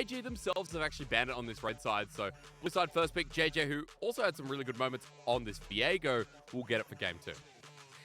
IG themselves have actually banned it on this red side. So blue side first pick, JJ, who also had some really good moments on this Viego, will get it for game 2.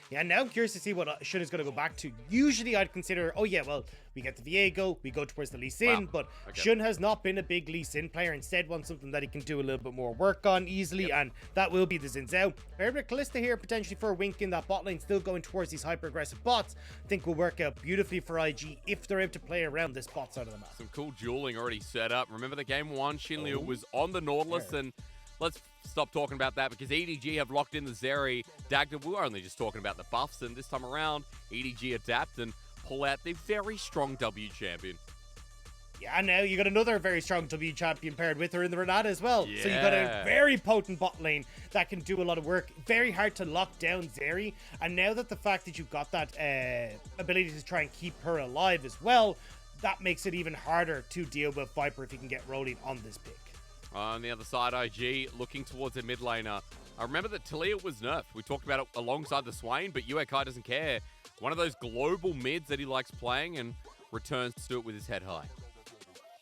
Yeah, now I'm curious to see what Shun is going to go back to. Usually I'd consider, oh yeah, well, we get the Viego, we go towards the Lee Sin, but Shun has not been a big Lee Sin player. Instead, wants something that he can do a little bit more work on easily, and that will be the Xin Zhao. Paired with Kalista here, potentially for a wink in that bot lane, still going towards these hyper-aggressive bots. I think will work out beautifully for IG if they're able to play around this bot side of the map. Some cool dueling already set up. Remember the game 1, Xinliu was on the Nautilus, and let's stop talking about that because EDG have locked in the Zeri. Dagda, we were only just talking about the buffs, and this time around, EDG adapt and pull out the very strong W champion. Yeah, now you got another very strong W champion paired with her in the Renata as well. Yeah. So you got a very potent bot lane that can do a lot of work. Very hard to lock down Zeri. And now that the fact that you've got that ability to try and keep her alive as well, that makes it even harder to deal with Viper if he can get rolling on this pick. On the other side, IG looking towards their mid laner. I remember that Talia was nerfed. We talked about it alongside the Swain, but Kai doesn't care. One of those global mids that he likes playing and returns to it with his head high.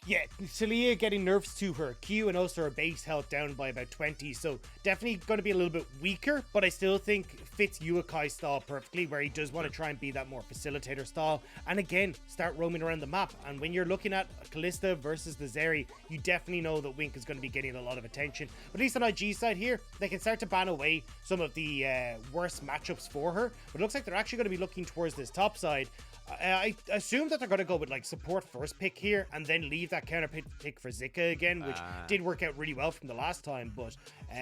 Yeah, Talia getting nerfs to her Q and also her base health down by about 20, so definitely going to be a little bit weaker, but I still think fits Kai's style perfectly, where he does want to try and be that more facilitator style, and again, start roaming around the map. And when you're looking at Kalista versus the Zeri, you definitely know that Wink is going to be getting a lot of attention. But at least on IG side here, they can start to ban away some of the worst matchups for her, but it looks like they're actually going to be looking towards this top side. I assume that they're going to go with like support first pick here and then leave that counter pick for Zika again, which did work out really well from the last time. But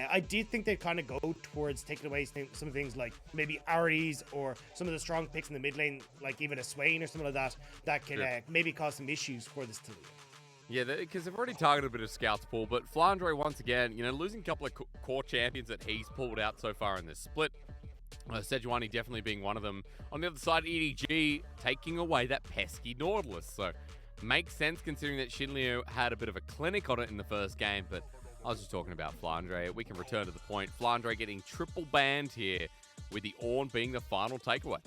I did think they'd kind of go towards taking away some things like maybe Ares or some of the strong picks in the mid lane, like even a Swain or something like that, that can maybe cause some issues for this Talia. Yeah, because they've already targeted a bit of scouts pool, but Flandre once again, losing a couple of core champions that he's pulled out so far in this split. Sejuani definitely being one of them. On the other side, EDG taking away that pesky Nautilus. So, makes sense considering that Xinliu had a bit of a clinic on it in the first game, but I was just talking about Flandre. We can return to the point. Flandre getting triple banned here, with the Ornn being the final takeaway.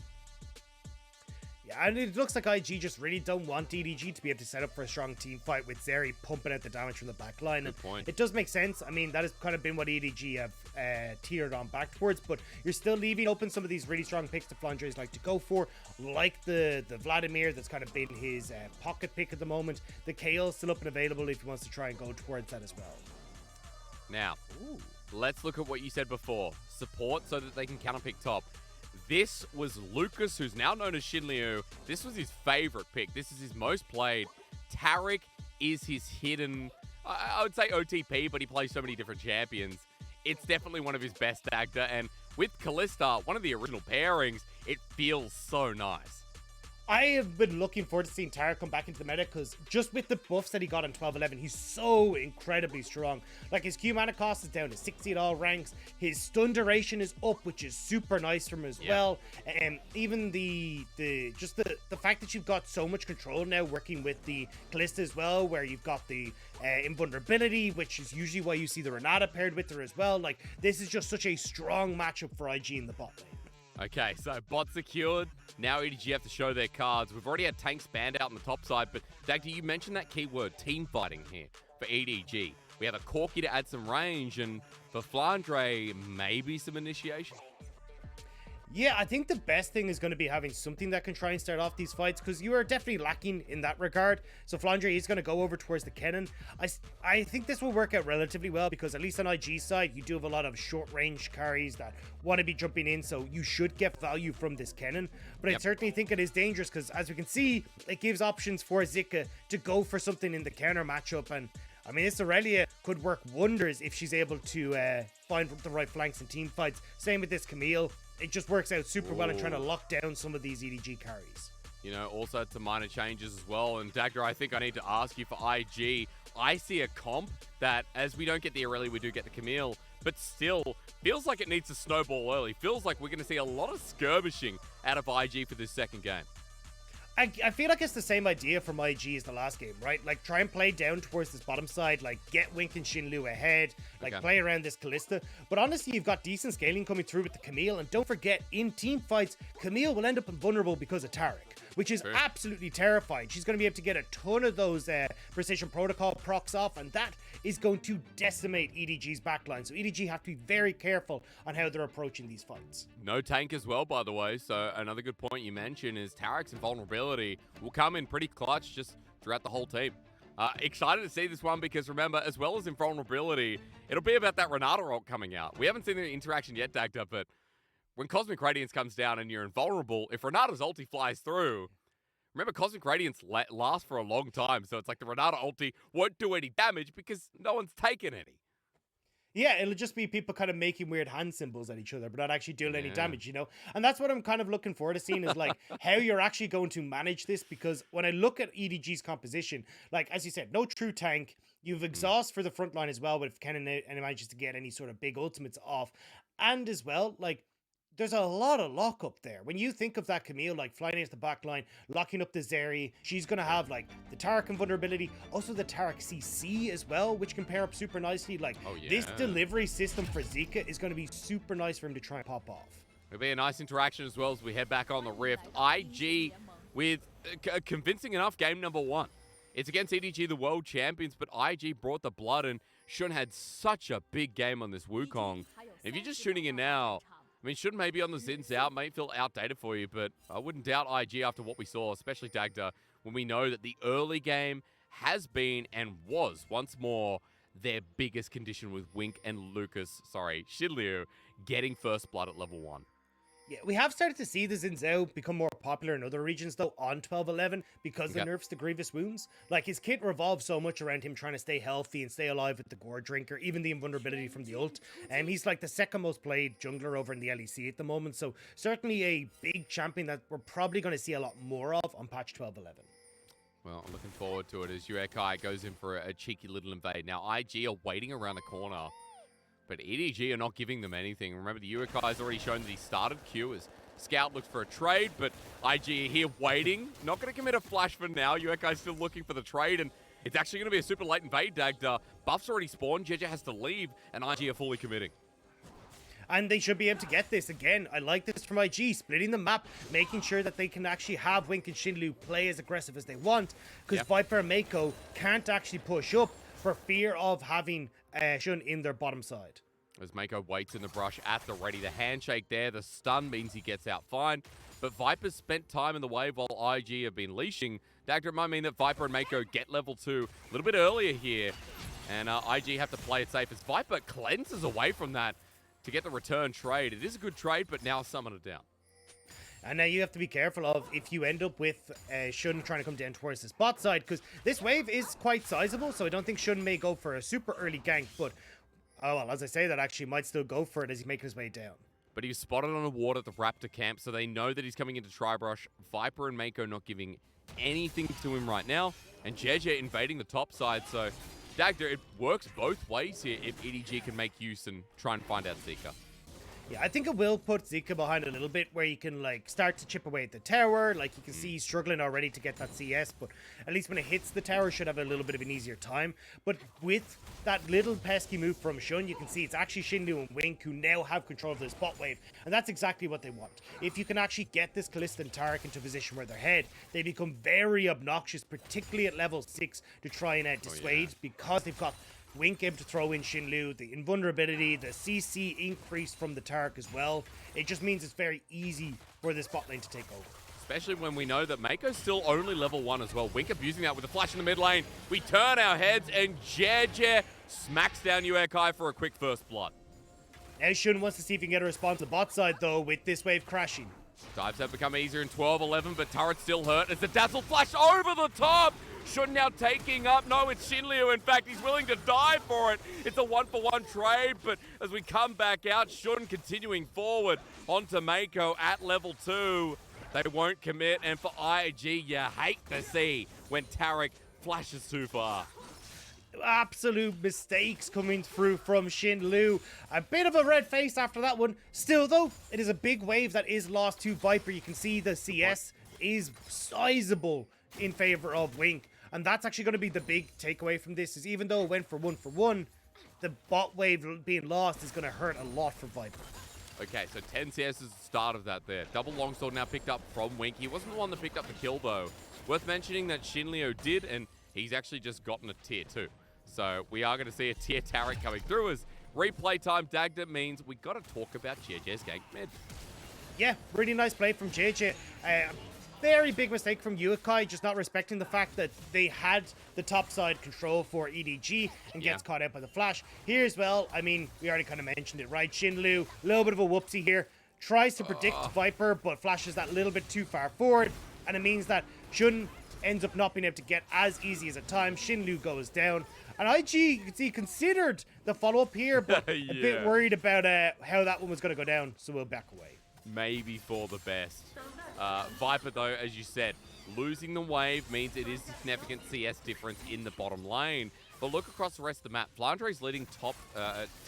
Yeah, and it looks like IG just really don't want EDG to be able to set up for a strong team fight with Zeri pumping out the damage from the back line. Good point. It does make sense. I mean, that has kind of been what EDG have tiered on back towards, but you're still leaving open some of these really strong picks that Flandre's like to go for, like the Vladimir that's kind of been his pocket pick at the moment. The Kale's still up and available if he wants to try and go towards that as well. Now, let's look at what you said before. Support so that they can counterpick top. This was Lucas, who's now known as Xinliu. This was his favorite pick. This is his most played. Taric is his hidden, I would say OTP, but he plays so many different champions. It's definitely one of his best Dagda, and with Kalista, one of the original pairings, it feels so nice. I have been looking forward to seeing Taric come back into the meta because just with the buffs that he got on 12-11, he's so incredibly strong. Like his Q mana cost is down to 60 at all ranks. His stun duration is up, which is super nice from him as well. And even the fact that you've got so much control now working with the Kalista as well, where you've got the invulnerability, which is usually why you see the Renata paired with her as well. Like this is just such a strong matchup for IG in the bot lane. Okay, so bot secured. Now EDG have to show their cards. We've already had tanks banned out on the top side, but Dagda, you mentioned that keyword, team fighting here for EDG. We have a Corki to add some range, and for Flandre, maybe some initiation. Yeah, I think the best thing is going to be having something that can try and start off these fights, because you are definitely lacking in that regard. So Flandre is going to go over towards the Kennen. I think this will work out relatively well, because at least on IG side, you do have a lot of short range carries that want to be jumping in, so you should get value from this Kennen. But I certainly think it is dangerous, because as we can see, it gives options for Zika to go for something in the counter matchup. And I mean, this Aurelia could work wonders if she's able to find the right flanks in team fights. Same with this Camille. It just works out super well in trying to lock down some of these EDG carries. Also some minor changes as well. And Dagda, I think I need to ask you for IG. I see a comp that, as we don't get the Aurelia, we do get the Camille, but still feels like it needs to snowball early. Feels like we're going to see a lot of skirmishing out of IG for this second game. I feel like it's the same idea from IG as the last game, right? Like, try and play down towards this bottom side, like, get Wink and Xinliu ahead, like, play around this Kalista. But honestly, you've got decent scaling coming through with the Camille, and don't forget, in team fights, Camille will end up invulnerable because of Taric. which is absolutely terrifying. She's going to be able to get a ton of those precision protocol procs off, and that is going to decimate EDG's backline. So EDG have to be very careful on how they're approaching these fights. No tank as well, by the way. So another good point you mentioned is Tarek's invulnerability will come in pretty clutch just throughout the whole team. Excited to see this one because remember, as well as invulnerability, it'll be about that Renata ult coming out. We haven't seen the interaction yet, Dagda, but when Cosmic Radiance comes down and you're invulnerable, if Renata's ulti flies through, remember Cosmic Radiance lasts for a long time, so it's like the Renata ulti won't do any damage because no one's taken any. Yeah, it'll just be people kind of making weird hand symbols at each other, but not actually doing any damage, you know? And that's what I'm kind of looking forward to seeing is like how you're actually going to manage this, because when I look at EDG's composition, like, as you said, no true tank, you've exhaust for the front line as well, but if Ken manages to get any sort of big ultimates off, and as well, like, there's a lot of lockup there. When you think of that Camille, like flying into the back line, locking up the Zeri, she's going to have like the Taric invulnerability, also the Taric CC as well, which can pair up super nicely. Like this delivery system for Zika is going to be super nice for him to try and pop off. It'll be a nice interaction as well as we head back on the Rift. IG with convincing enough game number 1. It's against EDG, the world champions, but IG brought the blood, and Shun had such a big game on this Wukong. If you're just tuning in now, I mean, Shun maybe on the Zins out, may feel outdated for you, but I wouldn't doubt IG after what we saw, especially Dagda, when we know that the early game has been and was once more their biggest condition with Wink and Xinliu getting first blood at level 1. Yeah, we have started to see the Zinzao become more popular in other regions, though, on 12-11 because the nerfs to Grievous Wounds. Like, his kit revolves so much around him trying to stay healthy and stay alive with the Gore Drinker, even the invulnerability from the ult. He's like the second most played jungler over in the LEC at the moment, so certainly a big champion that we're probably going to see a lot more of on patch 12-11. Well, I'm looking forward to it as Yuekai goes in for a cheeky little invade. Now, IG are waiting around the corner, but EDG are not giving them anything. Remember, the Yuekai has already shown that he started Q as Scout looks for a trade, but IG are here waiting. Not going to commit a flash for now. Yuekai's still looking for the trade, and it's actually going to be a super late invade, Dagda. Buff's already spawned, Jeje has to leave, and IG are fully committing. And they should be able to get this. Again, I like this from IG, splitting the map, making sure that they can actually have Wink and Xinliu play as aggressive as they want, because Viper and Mako can't actually push up for fear of having Shun in their bottom side. As Mako waits in the brush at the ready, the handshake there, the stun means he gets out fine, but Viper's spent time in the wave while IG have been leashing. Dagda, it might mean that Viper and Mako get level 2 a little bit earlier here, and IG have to play it safe as Viper cleanses away from that to get the return trade. It is a good trade, but now summon it down. And now you have to be careful of if you end up with Shun trying to come down towards the spot side, because this wave is quite sizable, so I don't think Shun may go for a super early gank, but, oh well, as I say, that actually might still go for it as he's making his way down. But he's spotted on a ward at the Raptor camp, so they know that he's coming into Tribrush. Viper and Mako not giving anything to him right now, and Jeje invading the top side, so Dagda, it works both ways here if EDG can make use and try and find out Zika. Yeah, I think it will put Zika behind a little bit where you can like start to chip away at the tower. Like you can see he's struggling already to get that CS, but at least when it hits the tower, should have a little bit of an easier time. But with that little pesky move from Shun, you can see it's actually Xinliu and Wink who now have control of the spot wave, and that's exactly what they want. If you can actually get this Kalista and Taric into a position where they're ahead, they become very obnoxious, particularly at level 6, to try and dissuade because they've got Wink able to throw in Xinliu, the invulnerability, the CC increase from the Taric as well. It just means it's very easy for this bot lane to take over. Especially when we know that Mako's still only level 1 as well. Wink abusing that with a flash in the mid lane. We turn our heads and Jeje smacks down Yuekai for a quick first blood. Now Shun wants to see if he can get a response to the bot side though with this wave crashing. Dives have become easier in 12-11, but Turret's still hurt as the Dazzle flash over the top. Shun now taking up. No, it's Xinliu. In fact, he's willing to die for it. It's a 1-for-1 trade, but as we come back out, Shun continuing forward onto Mako at level 2. They won't commit, and for IG, you hate to see when Taric flashes too far. Absolute mistakes coming through from Xinliu. A bit of a red face after that one. Still, though, it is a big wave that is lost to Viper. You can see the CS is sizable in favor of Wink. And that's actually going to be the big takeaway from this, is even though it went for 1-for-1, the bot wave being lost is going to hurt a lot for Viper. Okay, so 10 CS is the start of that there. Double longsword now picked up from Wink. He wasn't the one that picked up the kill, though. Worth mentioning that Shinleo did, and he's actually just gotten a tier 2. So we are going to see a tier turret coming through as replay time Dagda means we got to talk about JJ's gank mid. Yeah, really nice play from JJ. Very big mistake from Uakai, just not respecting the fact that they had the top side control for EDG and gets caught out by the flash. Here as well, I mean, we already kind of mentioned it, right? Shinlu, a little bit of a whoopsie here. Tries to predict Viper, but flashes that little bit too far forward. And it means that Shun ends up not being able to get as easy as a time. Shinlu goes down. And IG, you can see, considered the follow-up here, but a bit worried about how that one was going to go down, so we'll back away. Maybe for the best. Viper, though, as you said, losing the wave means it is a significant CS difference in the bottom lane. But look across the rest of the map. Flandre's leading top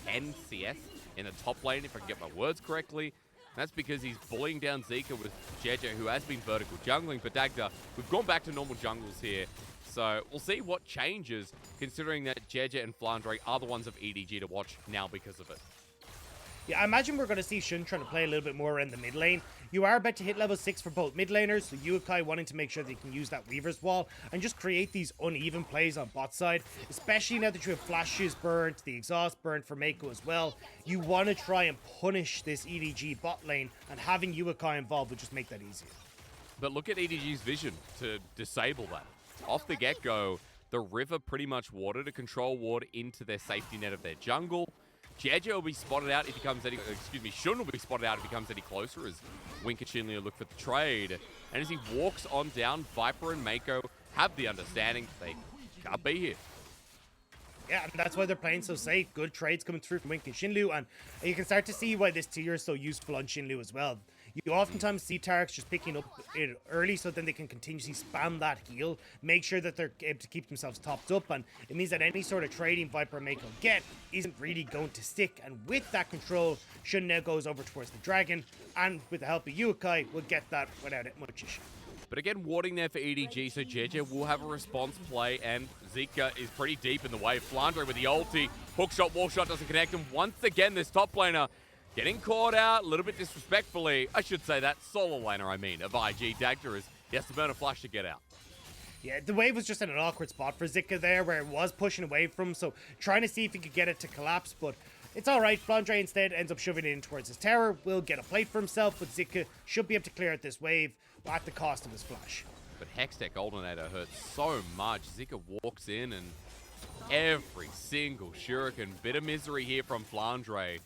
10 CS in the top lane, if I can get my words correctly. That's because he's bullying down Zika with JJ, who has been vertical jungling. But Dagda, we've gone back to normal jungles here. So we'll see what changes, considering that JJ and Flandre are the ones of EDG to watch now because of it. Yeah, I imagine we're going to see Shun trying to play a little bit more in the mid lane. You are about to hit level 6 for both mid laners, so Uakai wanting to make sure that you can use that Weaver's Wall and just create these uneven plays on bot side, especially now that you have flashes burnt, the exhaust burnt for Mako as well. You want to try and punish this EDG bot lane, and having Uakai involved would just make that easier. But look at EDG's vision to disable that. Off the get-go, the River pretty much warded a control ward into their safety net of their jungle. JJ will be spotted out if he comes any, Shun will be spotted out if he comes any closer as Wink and Shinley look for the trade. And as he walks on down, Viper and Mako have the understanding they can't be here. Yeah, and that's why they're playing so safe. Good trades coming through from Wink and Shinlu, and you can start to see why this tier is so useful on Shinlu as well. You oftentimes see Tareks just picking up it early so then they can continuously spam that heal, make sure that they're able to keep themselves topped up, and it means that any sort of trading Viper and Mako get isn't really going to stick. And with that control, Shun now goes over towards the Dragon, and with the help of Uakai, will get that without it much issue. But again, warding there for EDG, so JJ will have a response play, and Zika is pretty deep in the way. Flandre with the ulti, hook shot, wall shot doesn't connect, and once again, this top laner getting caught out a little bit disrespectfully. I should say that solo laner, I mean, of IG. Dagda is, he has to burn a flash to get out. Yeah, the wave was just in an awkward spot for Zika there, where it was pushing away from, so trying to see if he could get it to collapse, but it's alright. Flandre instead ends up shoving it in towards his tower, will get a plate for himself, but Zika should be able to clear out this wave at the cost of his flash. But Hextech Goldenator hurts so much. Zika walks in and every single shuriken. Bit of misery here from Flandre.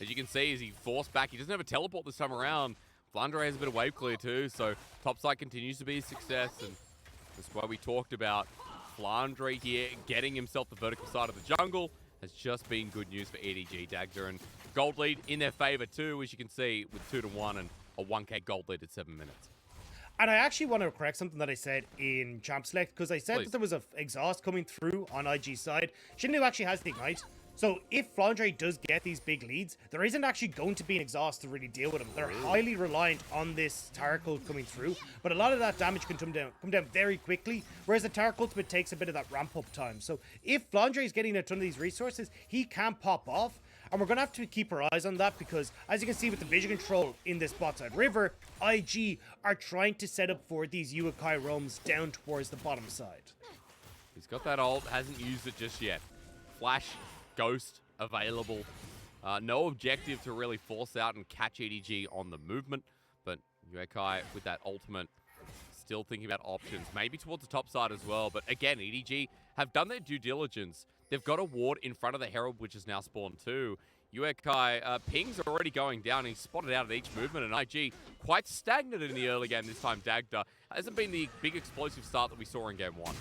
As you can see, as he forced back, he doesn't have a teleport this time around. Flandre has a bit of wave clear too, so topside continues to be a success, and that's why we talked about Flandre here getting himself the vertical side of the jungle has just been good news for EDG. Dagda and gold lead in their favor too, as you can see, with 2-1 and a 1k gold lead at 7 minutes. And I actually want to correct something that I said in Champ Select, because I said that there was an exhaust coming through on IG's side. Shinlu actually has the ignite. So if Flandre does get these big leads, there isn't actually going to be an exhaust to really deal with them. They're highly reliant on this Tower Cult coming through, but a lot of that damage can come down very quickly, whereas the Tower Ultimate takes a bit of that ramp up time. So if Flandre is getting a ton of these resources, he can pop off, and we're going to have to keep our eyes on that, because as you can see with the vision control in this bot side river, IG are trying to set up for these Uakai roams down towards the bottom side. He's got that ult, hasn't used it just yet. Flash Ghost available. No objective to really force out and catch EDG on the movement, but Uakai with that ultimate still thinking about options, maybe towards the top side as well. But again, EDG have done their due diligence. They've got a ward in front of the Herald, which is now spawned too. Uakai, pings are already going down. He's spotted out at each movement, and IG quite stagnant in the early game this time. Dagda hasn't been the big explosive start that we saw in game 1.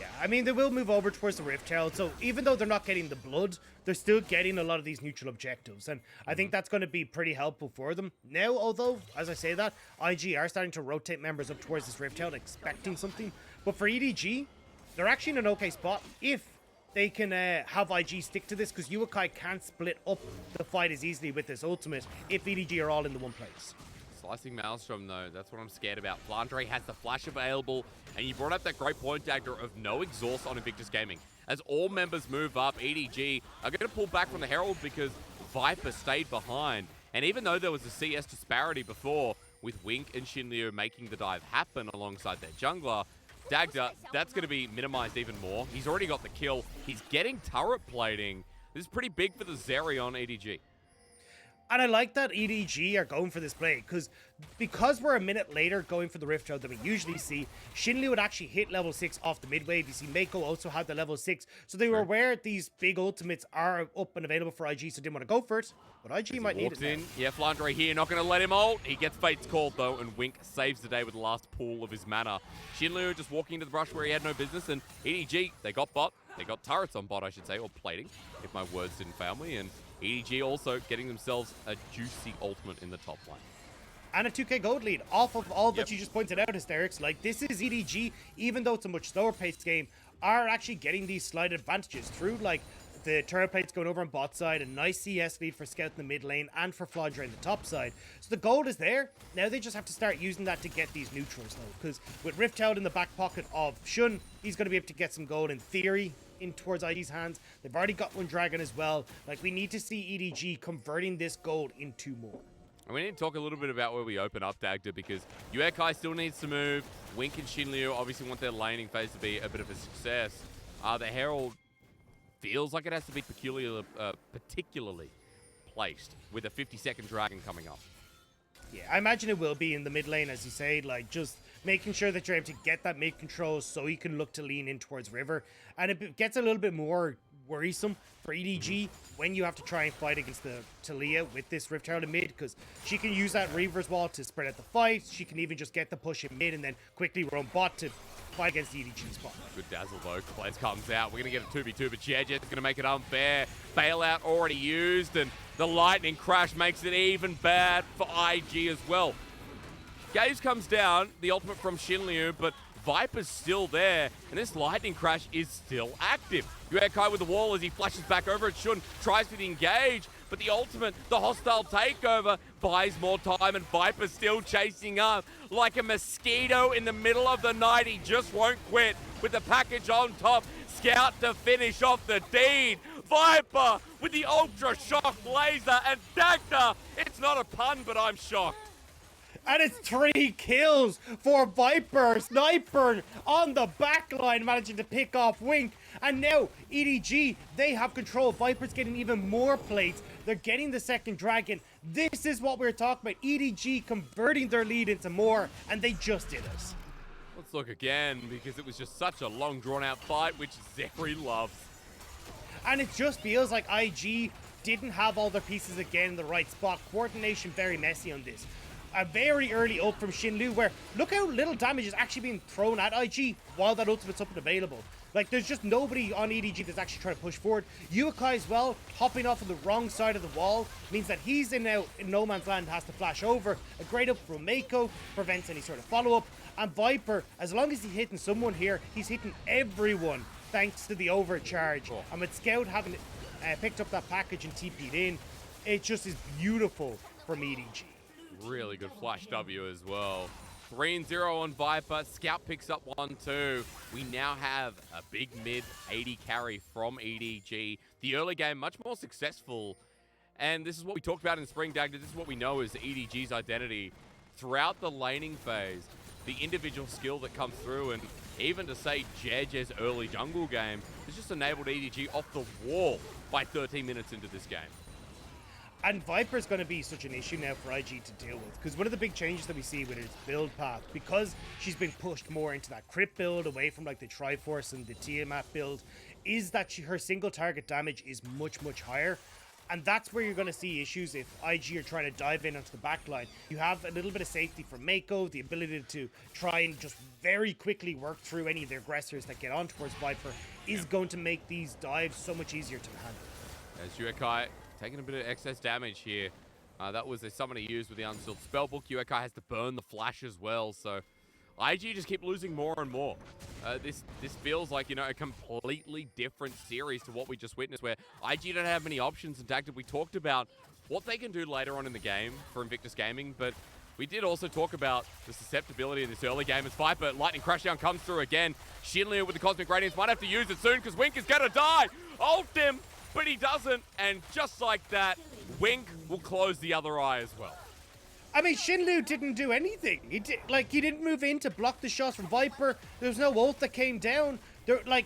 Yeah, I mean, they will move over towards the Rift Herald, so even though they're not getting the blood, they're still getting a lot of these neutral objectives, and I think that's going to be pretty helpful for them. Now, although, as I say that, IG are starting to rotate members up towards this Rift Herald, expecting something, but for EDG, they're actually in an okay spot if they can have IG stick to this, because Uakai can't split up the fight as easily with this ultimate if EDG are all in the one place. Slicing Maelstrom, though, that's what I'm scared about. Flandre has the flash available, and you brought up that great point, Dagda, of no exhaust on Invictus Gaming. As all members move up, EDG are going to pull back from the Herald because Viper stayed behind. And even though there was a CS disparity before, with Wink and Shinryu making the dive happen alongside their jungler, Dagda, that's going to be minimized even more. He's already got the kill. He's getting turret plating. This is pretty big for the Zeri on EDG. And I like that EDG are going for this play, because we're a minute later going for the Rift Out than we usually see, Shinryu would actually hit level 6 off the mid wave. You see Mako also had the level 6, so they were aware these big ultimates are up and available for IG, so didn't want to go for it. But IG might need it now. Yeah, Flandre here, not going to let him ult. He gets Fate's called though, and Wink saves the day with the last pool of his mana. Shinryu just walking into the brush where he had no business, and EDG, they got bot. They got turrets on bot, I should say, or plating, if my words didn't fail me, and EDG also getting themselves a juicy ultimate in the top lane. And a 2k gold lead off of all that you just pointed out, Hysterics. Like, this is EDG, even though it's a much slower paced game, are actually getting these slight advantages through, like, the turret plates going over on bot side, a nice CS lead for Scout in the mid lane, and for Flandre in the top side. So the gold is there. Now they just have to start using that to get these neutrals now, because with Rift out in the back pocket of Shun, he's going to be able to get some gold in theory in towards IG's hands. They've already got one dragon as well. Like, we need to see EDG converting this gold into more. And we need to talk a little bit about where we open up Dagda, because Uekai still needs to move. Wink and Shinryu obviously want their laning phase to be a bit of a success. The Herald feels like it has to be particularly placed with a 50-second dragon coming up. Yeah, I imagine it will be in the mid lane, as you say, like, just making sure that you're able to get that mid control so you can look to lean in towards River. And it gets a little bit more worrisome for EDG when you have to try and fight against the Talia with this Rift Herald in mid, because she can use that Reaver's Wall to spread out the fight. She can even just get the push in mid and then quickly run bot to fight against the EDG spot. Good dazzle though. Blaze comes out. We're going to get a 2v2, but JJ is going to make it unfair. Bailout already used, and the lightning crash makes it even bad for IG as well. Gaze comes down, the ultimate from Shinryu, but Viper's still there, and this lightning crash is still active. Uekai with the wall as he flashes back over at Shun, tries to engage, but the ultimate, the hostile takeover, buys more time, and Viper's still chasing up like a mosquito in the middle of the night. He just won't quit with the package on top. Scout to finish off the deed. Viper with the ultra shock laser, and Dagda. It's not a pun, but I'm shocked. And it's 3 kills for Viper. Sniper on the back line, managing to pick off Wink. And now EDG, they have control. Viper's getting even more plates. They're getting the second dragon. This is what we're talking about. EDG converting their lead into more, and they just did it. Let's look again, because it was just such a long, drawn-out fight, which Zeri loves. And it just feels like IG didn't have all their pieces again in the right spot. Coordination very messy on this. A very early ult from Shinryu, where look how little damage is actually being thrown at IG while that ultimate's up and available. Like, there's just nobody on EDG that's actually trying to push forward. Uekai as well, hopping off on the wrong side of the wall, means that he's now in no man's land, has to flash over. A great up from Mako, prevents any sort of follow-up. And Viper, as long as he's hitting someone here, he's hitting everyone thanks to the overcharge. Oh. And with Scout having picked up that package and TP'd in, it just is beautiful from EDG. Really good flash W as well. 3-0 on Viper. Scout picks up 1-2. We now have a big mid 80 carry from EDG. The early game much more successful. And this is what we talked about in Spring, Dagda. This is what we know is EDG's identity. Throughout the laning phase, the individual skill that comes through, and even to say JJ's early jungle game has just enabled EDG off the wall by 13 minutes into this game. And Viper's going to be such an issue now for IG to deal with, because one of the big changes that we see with its build path, because she's been pushed more into that crit build away from like the Triforce and the Tiamat build, is that her single target damage is much, much higher. And that's where you're going to see issues if IG are trying to dive in onto the backline. You have a little bit of safety from Mako, the ability to try and just very quickly work through any of the aggressors that get on towards Viper is going to make these dives so much easier to handle. As Uekai taking a bit of excess damage here. That was a summon he used with the Unsealed Spellbook. Uekai has to burn the flash as well, so IG just keep losing more and more. This feels like, you know, a completely different series to what we just witnessed, where IG don't have many options. In fact, we talked about what they can do later on in the game for Invictus Gaming, but we did also talk about the susceptibility in this early game as Viper. Lightning Crashdown comes through again. Shinryu with the Cosmic Radiance might have to use it soon because Wink is going to die. Ult him. but he doesn't, and just like that, Wink will close the other eye as well. I mean, Shinlu didn't do anything. He didn't move in to block the shots from Viper. There was no ult that came down.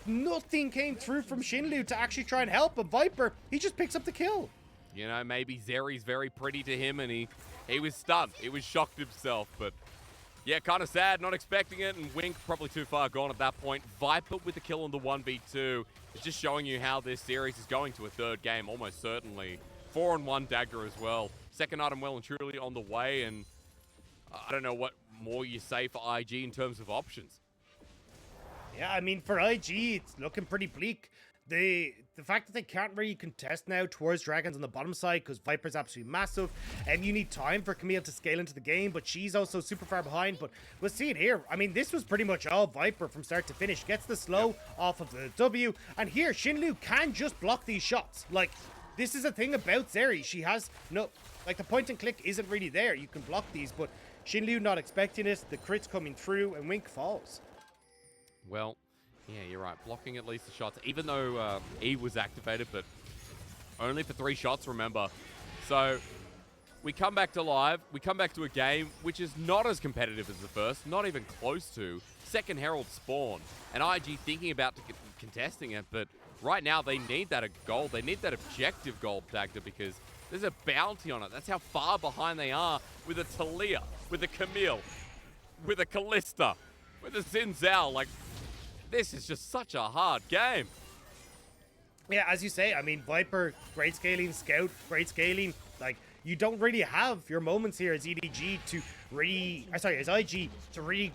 Nothing came through from Shinlu to actually try and help him. Viper, he just picks up the kill. You know, maybe Zeri's very pretty to him, and he was stunned. He was shocked himself, but yeah, kind of sad, not expecting it, and Wink probably too far gone at that point. Viper with the kill on the 1v2 is just showing you how this series is going to a third game, almost certainly. 4-on-1 Dagger as well. Second item well and truly on the way, and I don't know what more you say for IG in terms of options. Yeah, I mean, for IG, it's looking pretty bleak. The fact that they can't really contest now towards Dragons on the bottom side because Viper's absolutely massive, and you need time for Camille to scale into the game, but she's also super far behind. But we'll see it here. I mean, this was pretty much all Viper from start to finish. Gets the slow off of the W, and here Shinlu can just block these shots. Like, this is a thing about Zeri. She has no, like, the point and click isn't really there. You can block these, but Shinlu not expecting it. The crit's coming through, and Wink falls. Well, yeah, you're right. Blocking at least the shots, even though E was activated, but only for 3 shots, remember. So we come back to live. We come back to a game which is not as competitive as the first, not even close to. Second Herald spawn, and IG thinking about contesting it, but right now they need that gold. They need that objective gold, Dagda, because there's a bounty on it. That's how far behind they are with a Talia, with a Camille, with a Callista, with a Zinzal. Like, this is just such a hard game. Yeah, as you say, I mean, Viper, great scaling, Scout, great scaling. Like, you don't really have your moments here as EDG to really, as IG to really,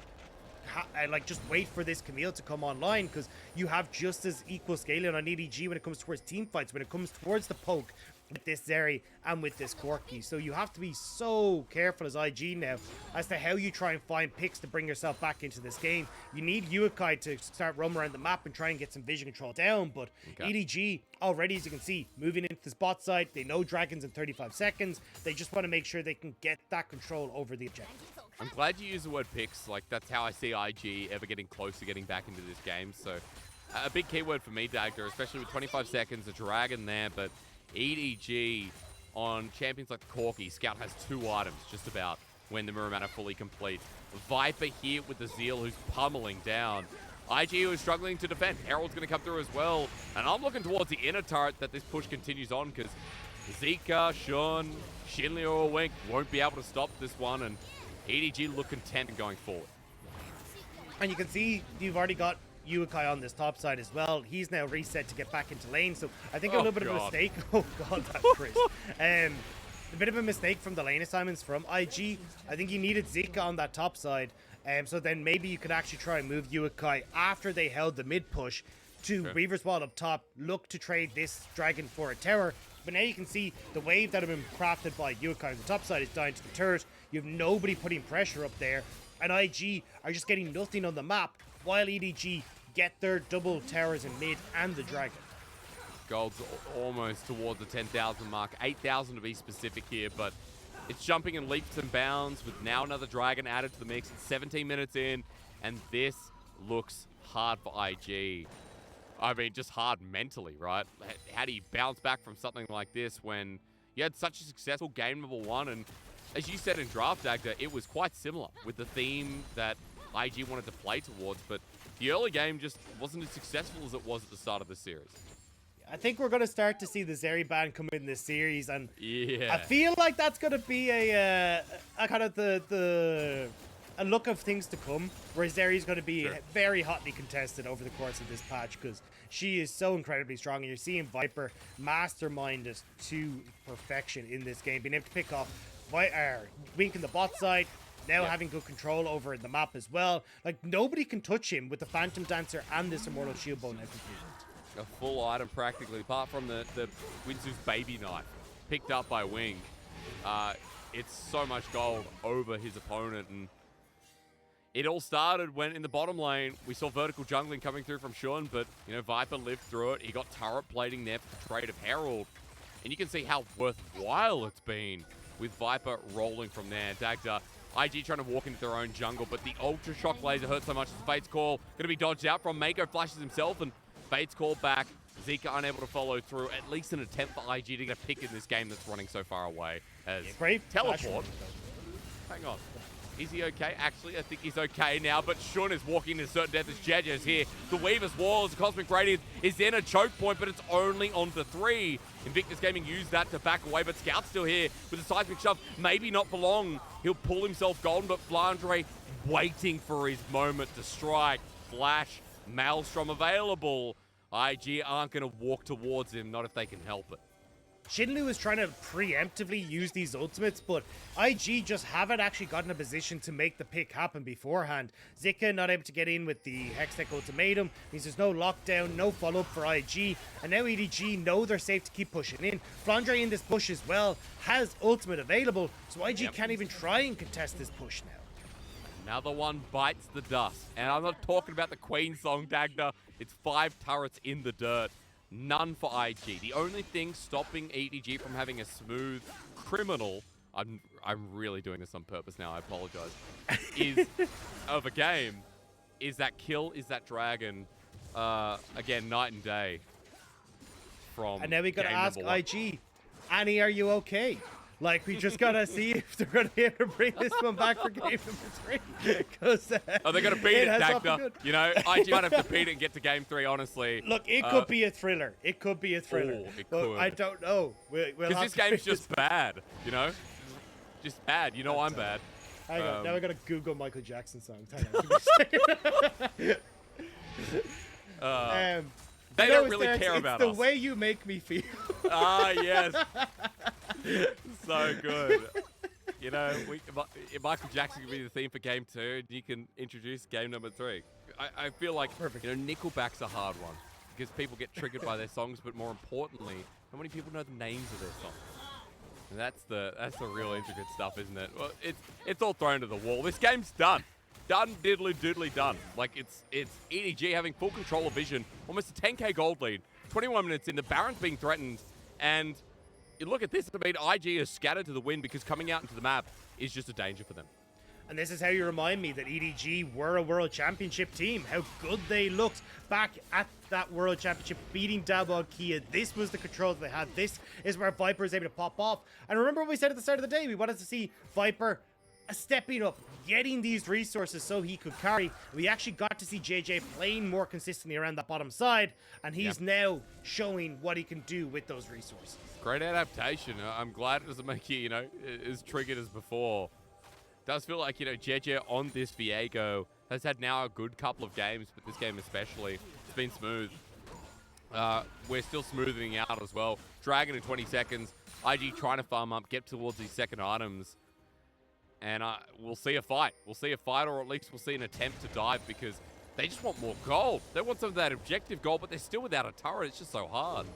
just wait for this Camille to come online, because you have just as equal scaling on EDG when it comes towards team fights, when it comes towards the poke with this Zeri and with this Corki. So you have to be so careful as IG now as to how you try and find picks to bring yourself back into this game. You need Yukai to start roaming around the map and try and get some vision control down, but EDG already, as you can see, moving into this bot side. They know Dragons in 35 seconds. They just want to make sure they can get that control over the objective. I'm glad you used the word picks. Like, that's how I see IG ever getting close to getting back into this game. So a big keyword for me, Dagda, especially with 25 seconds, a Dragon there, but EDG on champions like the Corki. Scout has 2 items just about when the Muramana fully complete. Viper here with the Zeal, who's pummeling down. IG, who is struggling to defend. Herald's going to come through as well. And I'm looking towards the inner turret that this push continues on, because Zika, Shun, Shinlu, or Wink won't be able to stop this one, and EDG look content going forward. And you can see you've already got Yukai on this top side as well. He's now reset to get back into lane, so I think a little bit of a mistake. Oh god, that's Chris. A bit of a mistake from the lane assignments from IG. I think you needed Zika on that top side, so then maybe you could actually try and move Yukai after they held the mid push to Weaver's Wall up top, look to trade this Dragon for a tower. But now you can see the wave that have been crafted by Yukai on the top side is down to the turret. You have nobody putting pressure up there, and IG are just getting nothing on the map, while EDG get their double towers in mid and the Dragon. Gold's almost towards the 10,000 mark, 8,000 to be specific here, but it's jumping in leaps and bounds with now another Dragon added to the mix. It's 17 minutes in, and this looks hard for IG. I mean, just hard mentally, right? How do you bounce back from something like this when you had such a successful game number 1? And as you said in Draft Dagda, it was quite similar with the theme that IG wanted to play towards, but the early game just wasn't as successful as it was at the start of the series. I think we're going to start to see the Zeri ban come in this series, and yeah, I feel like that's going to be a kind of a look of things to come, where Zeri's going to be very hotly contested over the course of this patch, because she is so incredibly strong, and you're seeing Viper mastermind it to perfection in this game, being able to pick off Wink in the bot side, now having good control over the map as well. Like, nobody can touch him with the Phantom Dancer and this Immortal Shield Bow now completed. A full item practically, apart from the Winsu's baby knife picked up by Wing. It's so much gold over his opponent, and it all started when in the bottom lane we saw vertical jungling coming through from Shun, but you know, Viper lived through it. He got turret plating there for the trade of Herald, and you can see how worthwhile it's been with Viper rolling from there. Dagda, IG trying to walk into their own jungle, but the Ultra Shock Laser hurt so much. Fate's Call going to be dodged out from. Mako flashes himself, and Fate's Call back. Zika unable to follow through. At least an attempt for IG to get a pick in this game that's running so far away. As great teleport. Hang on. Is he okay? Actually, I think he's okay now, but Shun is walking to certain death as JJ's here. The Weaver's Wall as Cosmic Radiance is in a choke point, but it's only on the 3. Invictus Gaming used that to back away, but Scout's still here with a seismic shove. Maybe not for long. He'll pull himself golden, but Flandre waiting for his moment to strike. Flash, Maelstrom available. IG aren't going to walk towards him, not if they can help it. Shinlu is trying to preemptively use these ultimates, but IG just haven't actually gotten a position to make the pick happen beforehand. Zika not able to get in with the Hextech ultimatum, means there's no lockdown, no follow-up for IG, and now EDG know they're safe to keep pushing in. Flandre in this push as well has ultimate available, so IG can't even try and contest this push now. Another one bites the dust, and I'm not talking about the Queen song, Dagda. It's 5 turrets in the dirt. None for IG. The only thing stopping EDG from having a smooth criminal, I'm really doing this on purpose now, I apologize, is of a game, is that kill, is that dragon. Again, night and day from And now we gotta game ask number 1. IG, Annie, are you okay? Like, we just gotta see if they're gonna be able to bring this one back for game number 3. Because they're gonna beat it, Dagda. You know, IG might have to beat it and get to game 3, honestly. Look, it could be a thriller. It could be a thriller. Oh, it but could. I don't know. Because this game's just bad, you know? Just bad. You know I'm bad. Hang on, now I gotta Google Michael Jackson songs. Hang on. They don't really care about us. It's the way you make me feel. Ah, yes. So good. You know, if Michael Jackson could be the theme for game 2, you can introduce game number 3. I feel like, Perfect. You know, Nickelback's a hard one because people get triggered by their songs, but more importantly, how many people know the names of their songs? And that's the real intricate stuff, isn't it? Well, it's all thrown to the wall. This game's done. Done, diddly, doodly done. Like, it's EDG having full control of vision, almost a 10k gold lead, 21 minutes in, the Baron's being threatened, and you look at this, I mean, IG is scattered to the wind because coming out into the map is just a danger for them. And this is how you remind me that EDG were a World Championship team. How good they looked back at that World Championship, beating Dabog Kia. This was the control that they had. This is where Viper is able to pop off. And remember what we said at the start of the day? We wanted to see Viper stepping up, getting these resources so he could carry. We actually got to see JJ playing more consistently around that bottom side, and he's now showing what he can do with those resources. Great adaptation. I'm glad it doesn't make you, you know, as triggered as before. Does feel like, you know, JJ on this Viego has had now a good couple of games, but this game especially, it's been smooth. We're still smoothing out as well. Dragon in 20 seconds. IG trying to farm up, get towards these second items. And we'll see a fight. We'll see a fight, or at least we'll see an attempt to dive, because they just want more gold. They want some of that objective gold, but they're still without a turret. It's just so hard.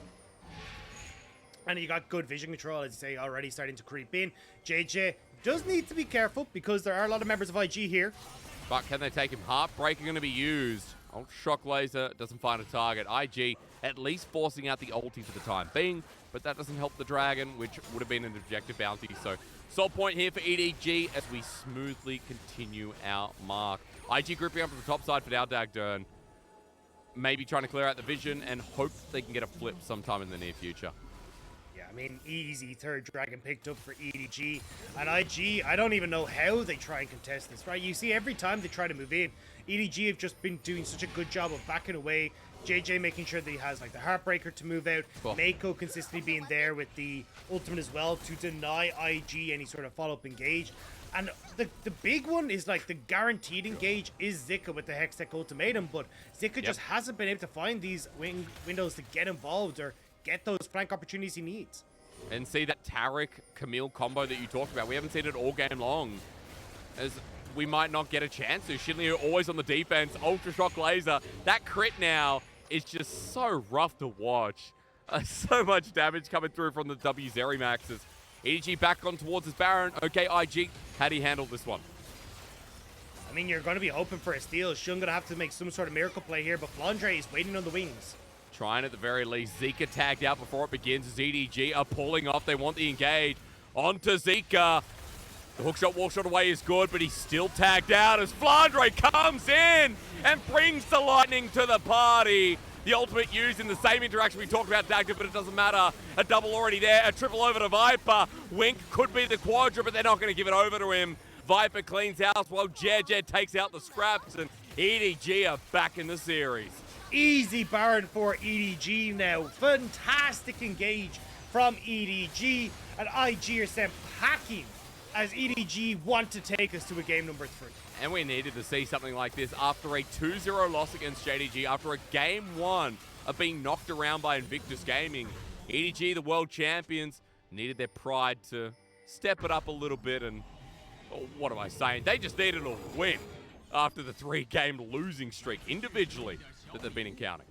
And you got good vision control, as you say, already starting to creep in. JJ does need to be careful because there are a lot of members of IG here. But can they take him? Heartbreaker going to be used. Ultra Shock Laser doesn't find a target. IG at least forcing out the ulti for the time being, but that doesn't help the Dragon, which would have been an objective bounty. So, sole point here for EDG as we smoothly continue our mark. IG grouping up to the top side for Dagdern. Maybe trying to clear out the vision and hope they can get a flip sometime in the near future. Yeah, I mean, easy third Dragon picked up for EDG. And IG, I don't even know how they try and contest this, right? You see, every time they try to move in, EDG have just been doing such a good job of backing away. JJ making sure that he has like the Heartbreaker to move out. Cool. Mako consistently being there with the ultimate as well to deny IG any sort of follow-up engage. And the big one is like the guaranteed engage is Zika with the Hextech ultimatum, but Zika just hasn't been able to find these windows to get involved or get those flank opportunities he needs. And see that Taric Camille combo that you talked about. We haven't seen it all game long, as we might not get a chance to. Shinley always on the defense. Ultra Shock Laser. That crit now is just so rough to watch. So much damage coming through from the W Zerimaxes. EDG back on towards his Baron. Okay, IG, how do you handle this one? I mean, you're going to be hoping for a steal. Shun going to have to make some sort of miracle play here, but Flandre is waiting on the wings. Trying at the very least. Zika tagged out before it begins as EDG are pulling off. They want the engage. Onto Zika. The hookshot, wallshot away is good, but he's still tagged out as Flandre comes in and brings the lightning to the party. The ultimate used in the same interaction we talked about, Dagda, but it doesn't matter. A double already there. A triple over to Viper. Wink could be the quadra, but they're not going to give it over to him. Viper cleans house while Jed takes out the scraps, and EDG are back in the series. Easy Baron for EDG now. Fantastic engage from EDG, and IG are sent packing as EDG want to take us to a game number 3. And we needed to see something like this after a 2-0 loss against JDG, after a game 1 of being knocked around by Invictus Gaming. EDG, the world champions, needed their pride to step it up a little bit, and what am I saying? They just needed a win after the 3-game losing streak individually that they've been encountering.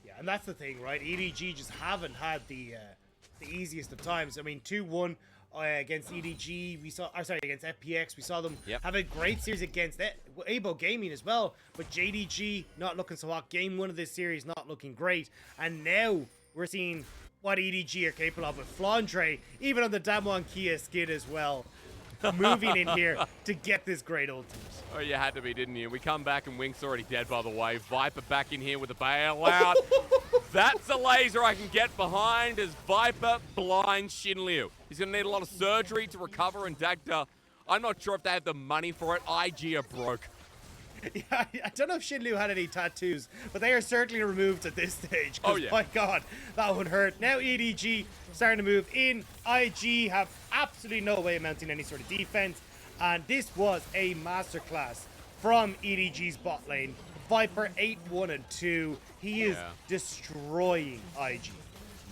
Yeah, and that's the thing, right? EDG just haven't had the easiest of times. I mean, 2-1 against EDG, against FPX, we saw them have a great series against Abo Gaming as well, but JDG not looking so hot. Game 1 of this series not looking great, and now we're seeing what EDG are capable of with Flandre, even on the Damwon Kia skid as well, moving in here to get this great ultimate. Oh, you had to be, didn't you? We come back and Wink's already dead, by the way. Viper back in here with a bailout. That's a laser I can get behind as Viper blinds Shinliu. He's going to need a lot of surgery to recover, and Dagda, I'm not sure if they have the money for it. IG are broke. Yeah, I don't know if Shinliu had any tattoos, but they are certainly removed at this stage. Oh, yeah. My God, that would hurt. Now EDG starting to move in. IG have absolutely no way of mounting any sort of defense, and this was a masterclass from EDG's bot lane. Viper 8-1-2. He is destroying IG.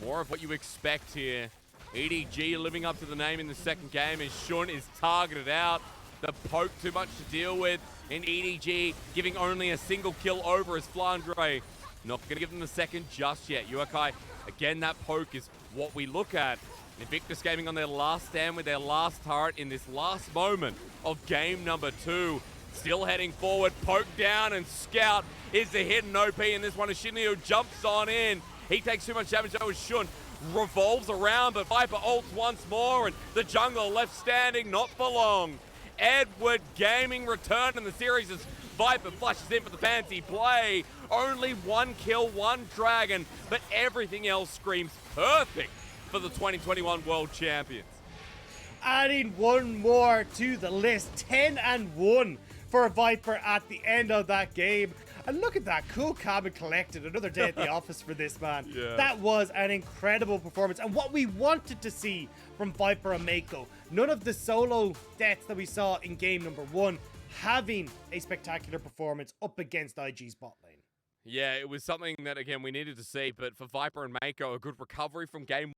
More of what you expect here. EDG living up to the name in the second game as Shun is targeted out. The poke too much to deal with, and EDG giving only a single kill over as Flandre. Not going to give them the second just yet. Yuakai, again, that poke is what we look at. Invictus Gaming on their last stand with their last turret in this last moment of game number 2. Still heading forward, poke down, and Scout is the hidden OP in this one as Shinliu jumps on in. He takes too much damage though as Shun revolves around, but Viper ults once more, and the jungler left standing, not for long. Edward Gaming returned in the series as Viper flashes in for the fancy play. Only 1 kill, 1 dragon, but everything else screams perfect for the 2021 World Champions. Adding one more to the list, 10-1 for Viper at the end of that game. And look at that, cool, calm, and collected. Another day at the office for this man. Yeah. That was an incredible performance, and what we wanted to see from Viper and Mako. None of the solo deaths that we saw in game number 1 having a spectacular performance up against IG's bot lane. Yeah, it was something that, again, we needed to see, but for Viper and Mako, a good recovery from game